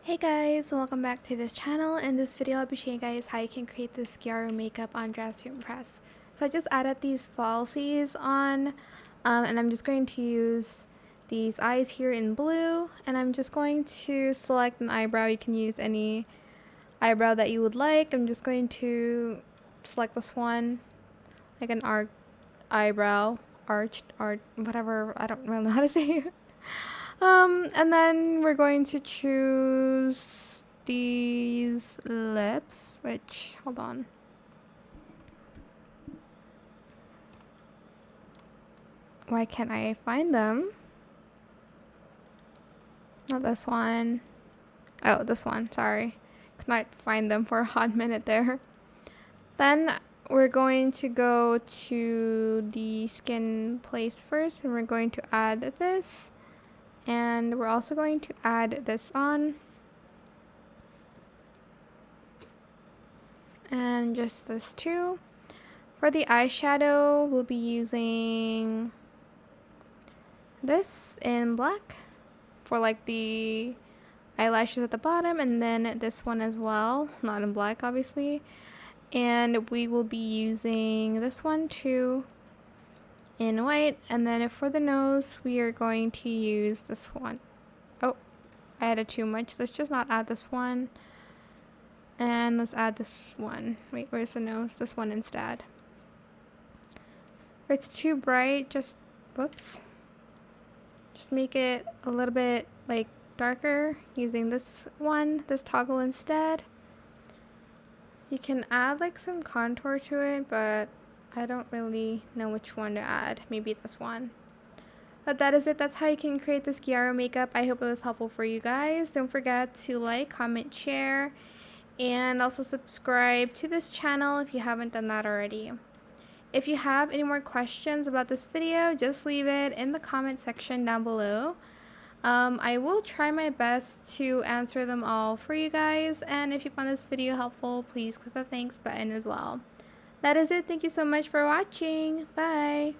Hey guys, welcome back to this channel. In this video I'll be showing you guys how you can create this Gyaru makeup on Dress to Impress. So I just added these falsies on and I'm just going to use these eyes here in blue, and I'm just going to select an eyebrow. You can use any eyebrow that you would like. I'm just going to select this one, like an eyebrow, arched, whatever, I don't really know how to say it. And then we're going to choose these lips, which, hold on. Why can't I find them? Not this one. Oh, this one, sorry. Could not find them for a hot minute there. Then we're going to go to the skin place first, and we're going to add this. And we're also going to add this on. And just this too. For the eyeshadow, we'll be using this in black for like the eyelashes at the bottom, and then this one as well, not in black obviously. And we will be using this one too in white, and then for the nose we are going to use this one. Oh, I added too much. Let's just not add this one, and let's add this one. Wait, where's the nose? This one instead. If it's too bright, just whoops, just make it a little bit like darker using this one, this toggle instead. You can add like some contour to it, but I don't really know which one to add. Maybe this one. But that is it. That's how you can create this Gyaru makeup. I hope it was helpful for you guys. Don't forget to like, comment, share, and also subscribe to this channel if you haven't done that already. If you have any more questions about this video, just leave it in the comment section down below. I will try my best to answer them all for you guys, and if you found this video helpful, please click the thanks button as well. That is it. Thank you so much for watching. Bye!